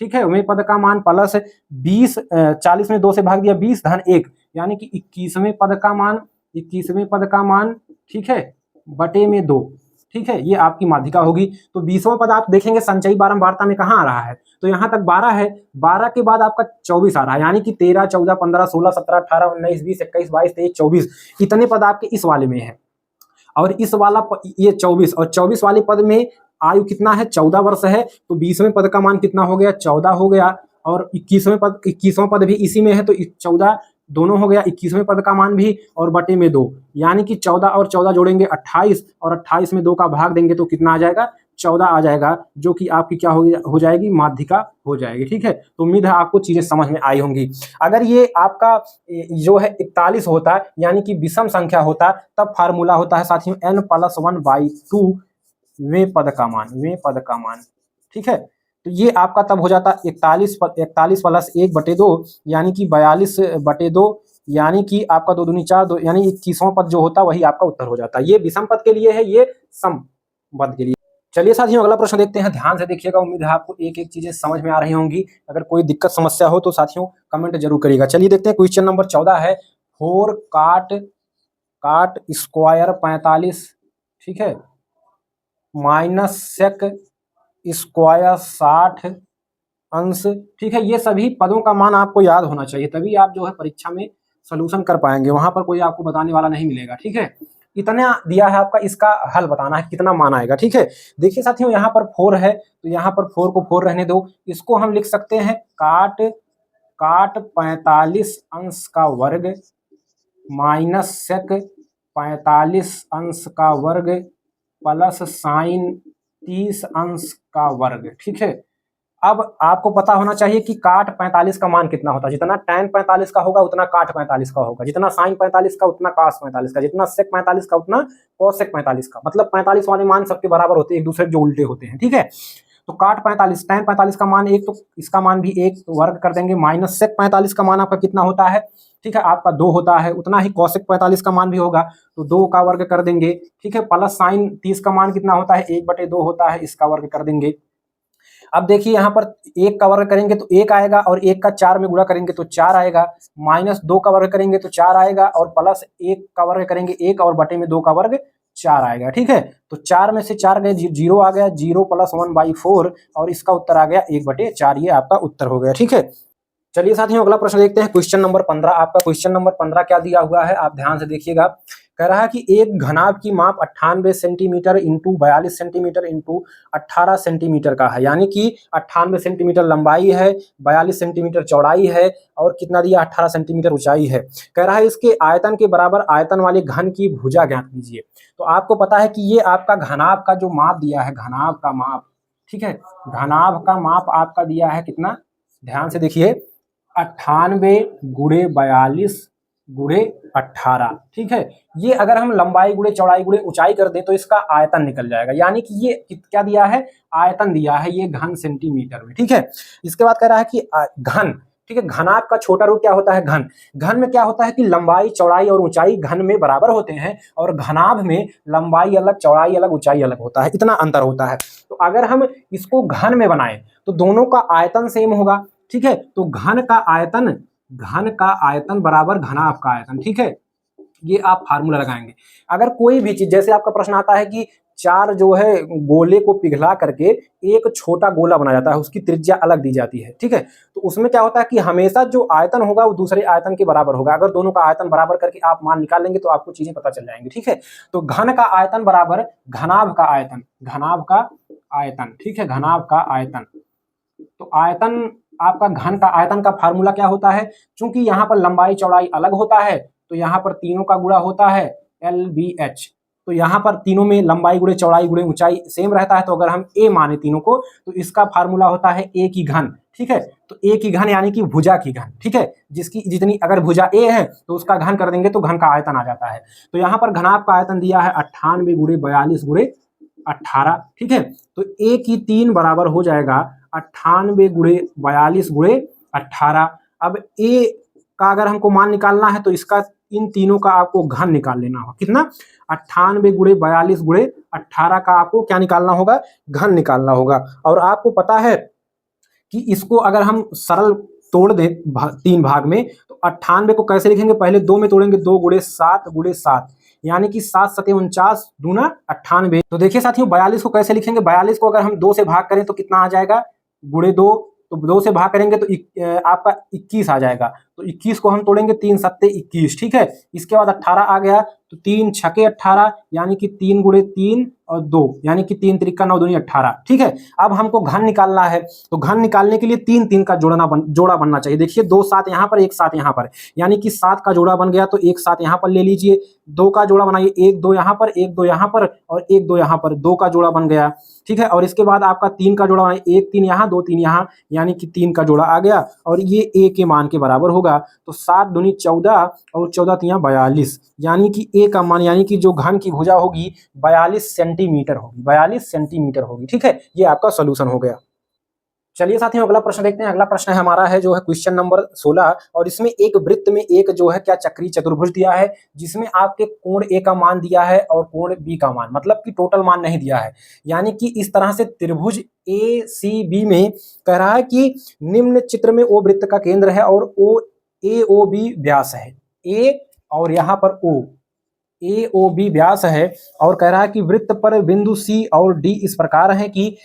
ठीक है, वे पद का मान प्लस 20, 40 में 2 से भाग दिया 20 धन 1, यानी कि 21वें पद का मान, 21वें पद का मान, ठीक है, बटे में 2। ठीक है, ये आपकी माध्यिका होगी। तो 20वां पद आप देखेंगे संचयी बारंबारता में कहाँ आ रहा है, तो यहाँ तक 12 है, 12 के बाद आपका 24 आ रहा है, यानी कि 13, 14, 15, 16, 17, 18, 19, 20, 21, 22, 23, 24 इतने पद आपके इस वाले में है। और इस वाला ये 24 और 24 वाले पद में आयु कितना है, 14 वर्ष है, तो 20वें पद का मान कितना हो गया, 14 हो गया। और 21वां पद भी इसी में है, तो 14 दोनों हो गया, 21वें पद का मान भी और बटे में 2, यानी कि 14 और 14 जोड़ेंगे 28 और 28 में 2 का भाग देंगे तो कितना आ जाएगा, 14 आ जाएगा, जो कि आपकी क्या हो जाएगी, माध्यिका हो जाएगी। ठीक है, तो उम्मीद है आपको चीजें समझ में आई होंगी। अगर ये आपका जो है 41 होता है, यानी कि विषम संख्या होता, तब फार्मूला होता है साथियों n+1/2 वे पद का मान। ठीक है, तो ये आपका तब हो जाता 41 प्लस 1/2 यानी कि 42/2, यानी कि आपका 2 दूनी 4, 2 यानी 21वां पद जो होता वही आपका उत्तर हो जाता। ये विषम पद के लिए है, ये सम पद के लिए। चलिए साथियों अगला प्रश्न देखते हैं, ध्यान से देखिएगा, उम्मीद है आपको एक एक चीजें समझ में आ रही होंगी। अगर कोई दिक्कत समस्या हो तो साथियों कमेंट जरूर करिएगा। चलिए देखते हैं, क्वेश्चन नंबर 14 है 4 काट स्क्वायर 45, ठीक है, माइनस सेक स्क्वायर 60 अंश। ठीक है, ये सभी पदों का मान आपको याद होना चाहिए, तभी आप जो है परीक्षा में सॉल्यूशन कर पाएंगे, वहां पर कोई आपको बताने वाला नहीं मिलेगा। ठीक है, इतना दिया है आपका, इसका हल बताना है कितना मान आएगा। ठीक है, देखिए साथियों यहाँ पर 4 है, तो यहाँ पर 4 को 4 रहने दो, इसको हम लिख सकते हैं काट 45 अंश का वर्ग माइनस सेक 45 अंश का वर्ग प्लस साइन 30 अंश का वर्ग। ठीक है, अब आपको पता होना चाहिए कि काट 45 का मान कितना होता है, जितना tan 45 का होगा उतना काट 45 का होगा, जितना साइन 45 का उतना cos 45 का, जितना sec 45 का उतना cos 45 का, मतलब 45 वाले मान सबके बराबर होते हैं, एक दूसरे जो उल्टे होते हैं। ठीक है, तो काट 45 tan 45 का मान 1, तो इसका मान भी 1 वर्ग कर देंगे, माइनस sec 45 का मान आपका कितना होता है, ठीक है, आपका 2 होता है, उतना ही cosec 45 का मान भी होगा, तो 2 का वर्ग कर देंगे। ठीक है, प्लस साइन 30 का मान कितना होता है, 1/2 होता है, इसका वर्ग कर देंगे। अब देखिए यहाँ पर 1 का वर्ग करेंगे तो 1 आएगा, और 1 का 4 में गुणा करेंगे तो 4 आएगा, माइनस 2 का वर्ग करेंगे तो 4 आएगा, और प्लस 1 का वर्ग करेंगे 1 और बटे में 2 का वर्ग 4 आएगा। ठीक है, तो 4 में से 4 गए, 0 आ गया, 0 + 1/4 और इसका उत्तर आ गया 1/4, ये आपका उत्तर हो गया। ठीक है, चलिए साथियों अगला प्रश्न देखते हैं, क्वेश्चन नंबर 15। आपका क्वेश्चन नंबर 15 क्या दिया हुआ है, आप ध्यान से देखिएगा। कह रहा है कि एक घनाभ की माप 98 centimetre into 42 centimetre into 18 centimetre का है, यानी कि 98 सेंटीमीटर लंबाई है, 42 सेंटीमीटर चौड़ाई है, और कितना दिया, 18 सेंटीमीटर ऊंचाई है। कह रहा है इसके आयतन के बराबर आयतन वाले घन की भुजा ज्ञात कीजिए। तो आपको पता है कि ये आपका घनाभ का जो माप दिया है, घनाभ का माप, ठीक है, घनाभ का माप आपका दिया है कितना, ध्यान से देखिए, 98 गुणे 42 गुणे 18। ठीक है, ये अगर हम लंबाई गुणे चौड़ाई गुणे ऊंचाई कर दे तो इसका आयतन निकल जाएगा, यानी कि ये क्या दिया है, आयतन दिया है, ये घन सेंटीमीटर में। ठीक है, इसके बाद कह रहा है कि घन, ठीक है, घनाभ का छोटा रूप क्या होता है, घन। घन में क्या होता है कि लंबाई चौड़ाई और ऊंचाई घन में बराबर होते हैं, और घनाभ में लंबाई अलग चौड़ाई अलग ऊंचाई अलग होता है, इतना अंतर होता है। तो अगर हम इसको घन में बनाएं तो दोनों का आयतन सेम होगा। ठीक है, तो घन का आयतन बराबर घनाभ का आयतन। ठीक है, ये आप फार्मूला लगाएंगे। अगर कोई भी चीज, जैसे आपका प्रश्न आता है कि 4 जो है गोले को पिघला करके एक छोटा गोला बनाया जाता है, उसकी त्रिज्या अलग दी जाती है। ठीक है, तो उसमें क्या होता है कि हमेशा जो आयतन होगा वो दूसरे आयतन के बराबर होगा। अगर दोनों का आयतन बराबर करके आप मान निकाल लेंगे तो आपको चीजें पता चल जाएंगी। ठीक है, तो घन का आयतन बराबर घनाभ का आयतन। ठीक है, घनाभ का आयतन, तो आयतन आपका घन का आयतन का फार्मूला क्या होता है, क्योंकि यहाँ पर लंबाई चौड़ाई अलग होता है तो यहाँ पर तीनों का गुणा होता है LBH। तो यहाँ पर तीनों में लंबाई गुणे चौड़ाई गुणे ऊंचाई सेम रहता है, तो अगर हम A माने तीनों को तो इसका फार्मूला होता है A की घन। ठीक है, तो A की घन यानी कि भुजा की घन। ठीक है, जिसकी जितनी अगर भुजा A है तो उसका घन कर देंगे तो घन का आयतन आ जाता है। तो यहाँ पर घनाभ का आयतन दिया है 98 गुणे 42 गुणे 18, ठीक है। तो a की 3 बराबर हो जाएगा 98 गुणे 42 गुणे 18। अब a का अगर हमको मान निकालना है तो इसका इन तीनों का आपको घन निकाल लेना होगा। कितना? 98 गुणे 42 गुणे 18 का आपको क्या निकालना होगा? घन निकालना होगा। और आपको पता है कि इसको अगर हम सरल तोड़ दें 3 भाग में तो 98 को कैसे लिखेंगे? पहले 2 में तोड़ेंगे, 2 गुणे 7 गुणे 7, यानी कि 7 सते 49 दूना 98। तो देखिए साथियों 42 को कैसे लिखेंगे? 42 को अगर हम 2 से भाग करें तो कितना आ जाएगा? गुणे 2, तो 2 से भाग करेंगे तो आपका 21 आ जाएगा। तो 21 को हम तोड़ेंगे, 3 सत्ते 21, ठीक है। इसके बाद 18 आ गया, तो 3 छके 18, यानी कि 3 गुणे 3 और 2, यानी कि 3 त्रिका 9 दूनी 18, ठीक है। अब हमको घन निकालना है, तो घन निकालने के लिए 3 3 का जोड़ा बनना चाहिए। देखिए 2 7 यहाँ पर, 1 7 यहाँ पर, यानी कि 7 का जोड़ा बन गया, तो 1 7 यहाँ पर ले लीजिए। 2 का जोड़ा बनाइए, 1 2 यहाँ पर, 1 2 यहाँ पर और 1 2 यहाँ पर, 2 का जोड़ा बन गया, ठीक है। और इसके बाद आपका 3 का जोड़ा बनाइए, 1 3 यहाँ, 2 3 यहाँ, यानी कि 3 का जोड़ा आ गया और ये a के मान के बराबर होगा। तो 7 दूनी 14 और 14 तियां 42, यानी कि a का मान, यानी कि जो घन की भुजा होगी 42 सेंटीमीटर होगी, 42 सेंटीमीटर होगी, ठीक है। ये आपका सोल्यूशन हो गया। चलिए साथियों अगला प्रश्न देखते हैं। अगला प्रश्न है हमारा है जो है क्वेश्चन नंबर 16, और इसमें एक वृत्त में एक जो है क्या चक्रीय चतुर्भुज दिया है, जिसमें आपके कोण ए का मान दिया है और कोण बी का मान, मतलब कि टोटल मान नहीं दिया है। यानी कि इस तरह से त्रिभुज ए सी बी में कह रहा है कि निम्न चित्र में ओ वृत्त का केंद्र है और ओ बी व्यास है, ए और यहाँ पर ओ, ए ओ बी व्यास है, और कह रहा है कि वृत्त पर बिंदु सी और डी इस प्रकार है कि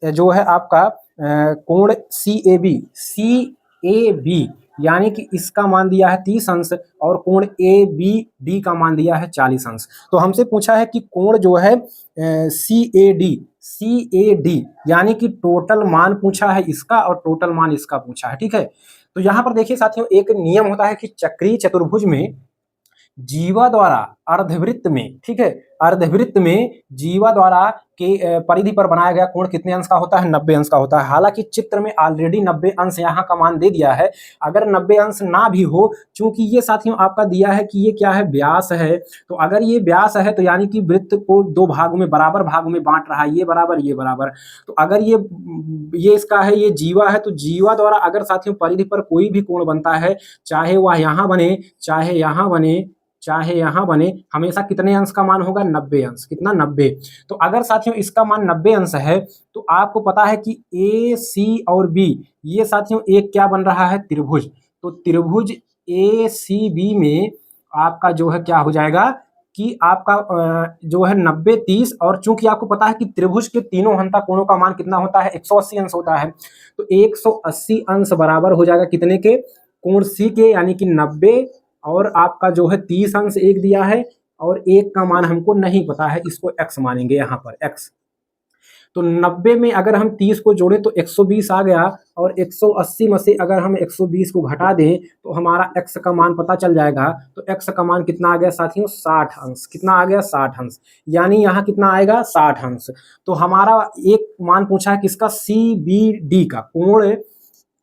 जो है आपका कोण सी ए बी, यानी कि इसका मान दिया है 30 अंश और कोण ए बी डी का मान दिया है 40 अंश। तो हमसे पूछा है कि कोण जो है सी ए डी, यानी कि टोटल मान पूछा है इसका और टोटल मान इसका पूछा है, ठीक है। तो यहाँ पर देखिए साथियों एक नियम होता है कि चक्रीय चतुर्भुज में जीवा द्वारा अर्धवृत्त में, ठीक है, अर्धवृत्त में जीवा द्वारा के परिधि पर बनाया गया कोण कितने अंश का होता है? 90 अंश का होता है। हालांकि चित्र में ऑलरेडी 90 अंश यहाँ का मान दे दिया है। अगर 90 अंश ना भी हो, चूंकि ये साथियों आपका दिया है कि ये क्या है? व्यास है। तो अगर ये व्यास है तो यानी कि वृत्त को 2 भागों में, बराबर भागों में बांट रहा है, ये बराबर ये बराबर। तो अगर ये इसका है, ये जीवा है, तो जीवा द्वारा अगर साथियों परिधि पर कोई भी कोण बनता है, चाहे वह यहाँ बने, चाहे यहाँ बने, चाहे यहां बने, हमेशा कितने अंश का मान होगा? 90 अंश। कितना? 90। तो अगर साथियों इसका मान 90 अंश है तो आपको पता है कि ए सी और बी, ये साथियों एक क्या बन रहा है? त्रिभुज। तो त्रिभुज ए सी बी में आपका जो है क्या हो जाएगा कि आपका जो है 90 30, और चूंकि आपको पता है कि त्रिभुज के तीनों हंता कोणों का मान कितना होता है? 180 अंश होता है। तो 180 अंश बराबर हो जाएगा कितने के? कोण सी के, यानी कि 90, और आपका जो है 30 अंश एक दिया है और एक का मान हमको नहीं पता है, इसको x मानेंगे यहाँ पर x। तो 90 में अगर हम 30 को जोड़े तो 120 आ गया, और 180 में से अगर हम 120 को घटा दें तो हमारा x का मान पता चल जाएगा। तो x का मान कितना आ गया साथियों? 60 अंश। कितना आ गया? 60 अंश। यानी यहाँ कितना आएगा? 60 अंश। तो हमारा एक मान पूछा है किसका? सी बी डी का,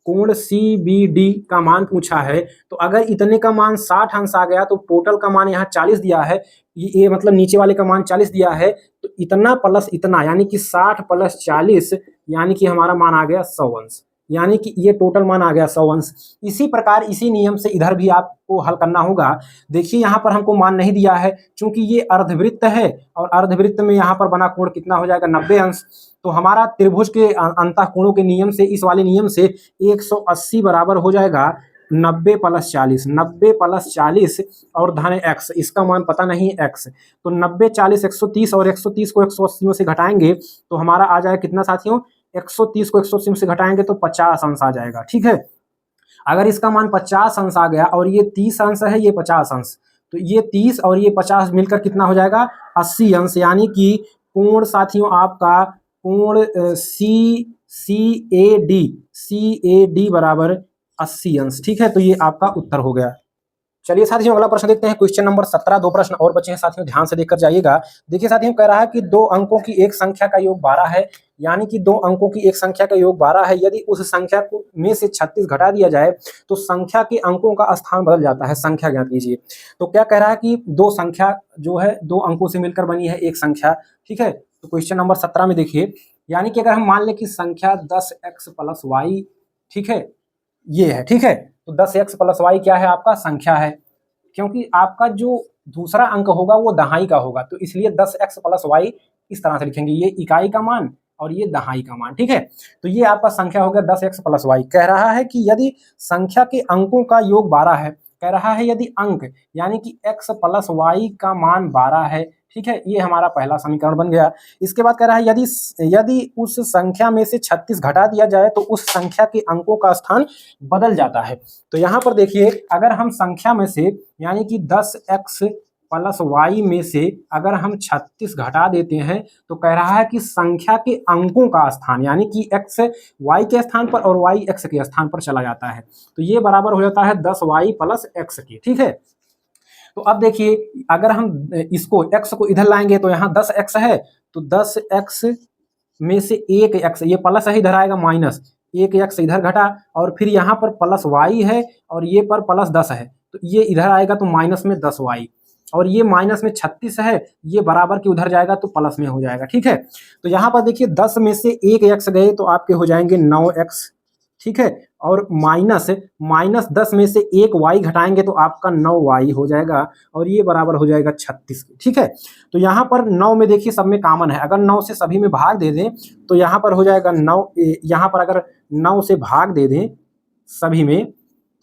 कोण सी बी डी का मान पूछा है। तो अगर इतने का मान 60 अंश आ गया तो टोटल का मान यहाँ 40 दिया है, ये मतलब नीचे वाले का मान 40 दिया है, तो इतना प्लस इतना, यानी कि 60 प्लस 40, यानी कि हमारा मान आ गया 100 अंश, यानी कि ये टोटल मान आ गया 100 अंश। इसी प्रकार इसी नियम से इधर भी आपको हल करना होगा। देखिए यहाँ पर हमको मान नहीं दिया है, चूंकि ये अर्धवृत्त है और अर्धवृत्त में यहाँ पर बना कोण कितना हो जाएगा? 90 अंश। तो हमारा त्रिभुज के अंतःकोणों के नियम से, इस वाले नियम से 180 बराबर हो जाएगा 90 प्लस 40, 90 प्लस 40 और धन x, इसका मान पता नहीं है x। तो 90 40 130, और 130 को 180 में से घटाएंगे तो हमारा आ जाएगा कितना साथियों? 130 को 180 में से घटाएंगे तो 50 अंश आ जाएगा, ठीक है। अगर इसका मान 50 अंश आ गया और ये 30 अंश है, ये 50 अंश, तो ये 30 और ये 50 मिलकर कितना हो जाएगा? 80 अंश। यानी कि कोण साथियों आपका कोण सी ए डी बराबर 80 अंश, ठीक है। तो ये आपका उत्तर हो गया। चलिए साथियों अगला प्रश्न देखते हैं, क्वेश्चन नंबर 17। 2 प्रश्न और बचे हैं साथियों, ध्यान से देखकर जाइएगा। देखिए साथियों कह रहा है कि 2 अंकों की एक संख्या का योग 12 है, यानी कि 2 अंकों की एक संख्या का योग 12 है। यदि उस संख्या को में से 36 घटा दिया जाए तो संख्या के अंकों का स्थान बदल जाता है, संख्या ज्ञात कीजिए। तो क्या कह रहा है कि 2 संख्या जो है 2 अंकों से मिलकर बनी है एक संख्या, ठीक है। तो तो क्वेश्चन नंबर 17 में देखिए, यानी कि अगर हम मान लें कि संख्या 10x प्लस वाई, ठीक है, ये है, ठीक है, तो 10x प्लस वाई क्या है, आपका संख्या है, क्योंकि आपका जो दूसरा अंक होगा वो दहाई का होगा, तो इसलिए 10x प्लस वाई इस तरह से लिखेंगे, ये इकाई का मान और ये दहाई का मान, ठीक है। तो ये आपका संख्या हो गया 10x प्लस वाई। कह रहा है कि यदि संख्या के अंकों का योग 12 है, कह रहा है यदि अंक यानी कि x प्लस वाई का मान 12 है, ठीक है, ये हमारा पहला समीकरण बन गया। इसके बाद कह रहा है यदि यदि उस संख्या में से 36 घटा दिया जाए तो उस संख्या के अंकों का स्थान बदल जाता है। तो यहाँ पर देखिए, अगर हम संख्या में से यानी कि 10x प्लस वाई में से अगर हम 36 घटा देते हैं तो कह रहा है कि संख्या के अंकों का स्थान यानी कि x y के स्थान पर और y x के स्थान पर चला जाता है, तो ये बराबर हो जाता है 10y प्लस x के, ठीक है। तो अब देखिए, अगर हम इसको x को इधर लाएंगे तो यहाँ 10x है, तो 10x में से एक x, ये प्लस है, इधर आएगा माइनस, एक x इधर घटा, और फिर यहाँ पर प्लस y है और ये पर प्लस 10 है, तो ये इधर आएगा तो माइनस में 10y, और ये माइनस में 36 है, ये बराबर के उधर जाएगा तो प्लस में हो जाएगा, ठीक है। तो यहाँ पर देखिए 10 में से एक x गए तो आपके हो जाएंगे 9x, ठीक है, और माइनस 10 में से एक y घटाएंगे तो आपका 9y हो जाएगा, और ये बराबर हो जाएगा 36, ठीक है। तो यहाँ पर 9 में देखिए सब में कॉमन है, अगर 9 से सभी में भाग दे दें तो यहाँ पर हो जाएगा 9, यहाँ पर अगर 9 से भाग दे दें सभी में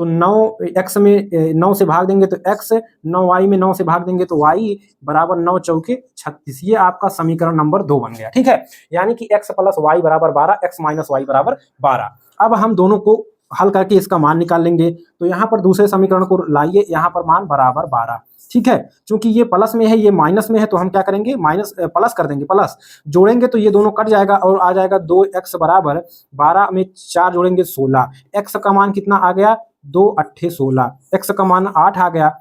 तो 9x में 9 से भाग देंगे तो x, 9y में 9 से भाग देंगे तो y बराबर 9 चौके 36, ये आपका समीकरण नंबर 2 बन गया, ठीक है। यानी कि x प्लस वाई बराबर 12, x माइनस वाई बराबर 12। अब हम दोनों को हल करके इसका मान निकाल लेंगे, तो यहाँ पर दूसरे समीकरण को लाइए, यहाँ पर मान बराबर 12, ठीक है। चूंकि ये प्लस में है ये माइनस में है तो हम क्या करेंगे, माइनस प्लस कर देंगे, प्लस जोड़ेंगे तो ये दोनों कट जाएगा और आ जाएगा 2x बराबर 12 में 4 जोड़ेंगे 16, x का मान कितना आ गया, 2 अट्ठे 16, x का मान 8 आ गया,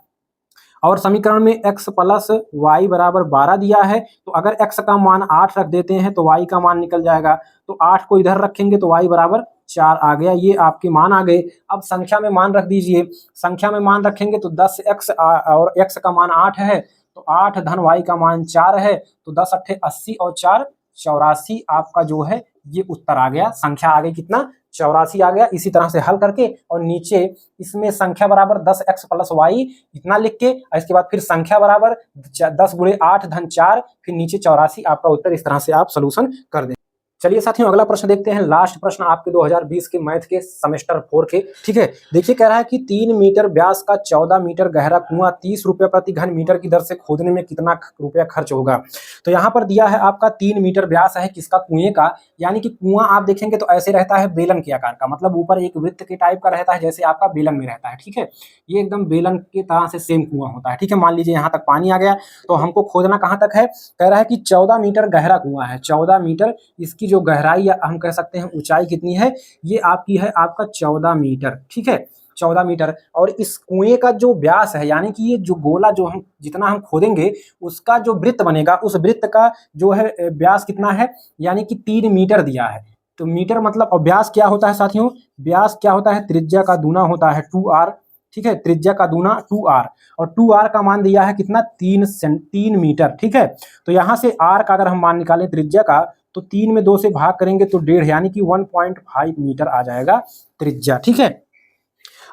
और समीकरण में x प्लस वाई बराबर 12 दिया है, तो अगर x का मान 8 रख देते हैं तो y का मान निकल जाएगा, तो 8 को इधर रखेंगे तो y बराबर 4 आ गया, ये आपके मान आ गए। अब संख्या में मान रख दीजिए, संख्या में मान रखेंगे तो 10x और x का मान 8 है, तो 8 धन y का मान 4 है, तो 10 अट्ठे 80 और 4 84 आपका जो है ये उत्तर आ गया, संख्या आ गई कितना, 84 आ गया। इसी तरह से हल करके और नीचे इसमें संख्या बराबर 10x प्लस वाई इतना लिख के, इसके बाद फिर संख्या बराबर 10 गुणे 8 धन 4, फिर नीचे 84, आपका उत्तर इस तरह से आप सोल्यूशन कर दें। चलिए साथियों, अगला प्रश्न देखते हैं, लास्ट प्रश्न आपके 2020 के मैथ के सेमेस्टर 4 के, ठीक है। देखिए कह रहा है कि 3 मीटर व्यास का 14 मीटर गहरा कुआं 30 रुपये प्रति घन मीटर की दर से खोदने में कितना रुपया खर्च होगा। तो यहाँ पर दिया है आपका 3 मीटर व्यास है किसका, कुएं का, यानी कि कुआं आप देखेंगे तो ऐसे रहता है बेलन के आकार का, मतलब ऊपर एक वृत्त के टाइप का रहता है जैसे आपका बेलन में रहता है, ठीक है। ये एकदम बेलन की तरह से सेम कुआं होता है, ठीक है। मान लीजिए यहाँ तक पानी आ गया, तो हमको खोदना कहाँ तक है, कह रहा है कि 14 मीटर गहरा कुआं है, 14 मीटर इसकी जो गहराई या हम कह सकते हैं ऊंचाई कितनी है, ये आपकी है आपका 14 मीटर, ठीक है, 14 मीटर। और इस कुएं का जो व्यास है यानी कि ये जो गोला जो हम जितना हम खोदेंगे उसका जो वृत्त बनेगा उस वृत्त का जो है व्यास कितना है, यानी कि 3 मीटर दिया है। तो मीटर मतलब, और व्यास क्या होता है साथियों, व्यास क्या होता है, त्रिज्या का दूना होता है 2r, ठीक है, त्रिज्या का दूना 2r, और 2r का मान दिया है कितना, 3 मीटर, ठीक है। तो यहाँ से r का अगर हम मान निकालें त्रिज्या का, तो 3 में 2 से भाग करेंगे तो 1.5 यानी कि 1.5 मीटर आ जाएगा त्रिज्या, ठीक है।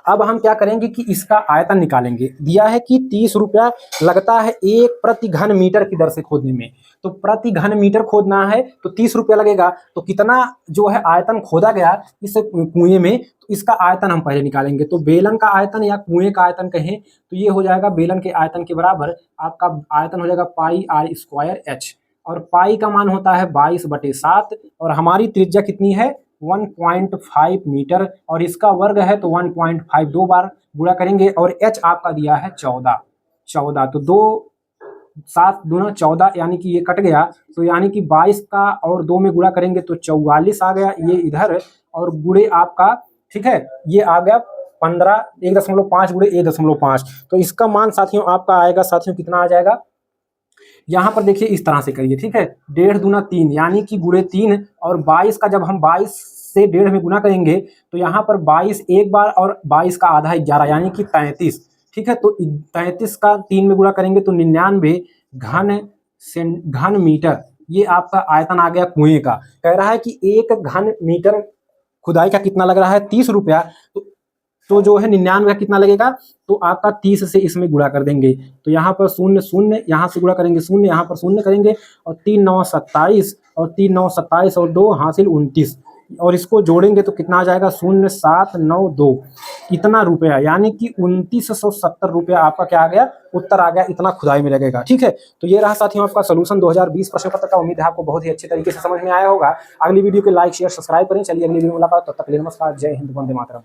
अब हम क्या करेंगे कि इसका आयतन निकालेंगे, दिया है कि 30 रुपया लगता है 1 प्रति घन मीटर की दर से खोदने में, तो प्रति घन मीटर खोदना है तो 30 रुपया लगेगा, तो कितना जो है आयतन खोदा गया इस कुएं में, तो इसका आयतन हम पहले निकालेंगे। तो बेलन का आयतन या कुएं का आयतन कहें तो ये हो जाएगा बेलन के आयतन के बराबर, आपका आयतन हो जाएगा पाई r स्क्वायर h, और पाई का मान होता है 22/7, और हमारी त्रिज्या कितनी है 1.5 मीटर, और इसका वर्ग है तो 1.5, 2 बार गुणा करेंगे, और h आपका दिया है 14, तो 2 7 दूना 14 यानी कि ये कट गया, तो यानी कि 22 का और 2 में गुणा करेंगे तो 44 आ गया, ये इधर, और गुणे आपका, ठीक है, ये आ गया 15, 1.5 गुणे 1.5, तो इसका मान साथियों आपका आएगा साथियों कितना आ जाएगा, यहाँ पर देखिए इस तरह से करिए, ठीक है, 1.5 दूना 3 यानी कि गुणे 3, और 22 का जब हम 22 से 1.5 में गुना करेंगे तो यहाँ पर 22 एक बार और 22 का आधा 11 यानी कि 33, ठीक है। तो 33 का 3 में गुणा करेंगे तो 99 घन मीटर, ये आपका आयतन आ गया कुएं का। कह रहा है कि 1 घन मीटर खुदाई का कितना लग रहा है 30 रुपया। तो जो है 99 का कितना लगेगा, तो आपका 30 से इसमें गुणा कर देंगे। तो यहाँ पर शून्य शून्य, यहाँ से गुणा करेंगे शून्य, यहाँ पर शून्य करेंगे और 3 9 27 और 3 9 27 और 2 हासिल 29 और इसको जोड़ेंगे तो कितना आ जाएगा 0792 इतना रुपया, यानी कि 2970 रुपया आपका क्या आ गया, उत्तर आ गया, इतना खुदाई में लगेगा। ठीक है, तो ये रहा साथियों आपका सोल्यूशन 2020 प्रश्न पत्र का। उम्मीद है आपको बहुत ही अच्छे तरीके से समझ में आया होगा। अगली वीडियो को लाइक शेयर सब्सक्राइब करें। चलिए अगली वीडियो में मुलाकात, तब तक के लिए नमस्कार, जय हिंद, वंदे मातरम।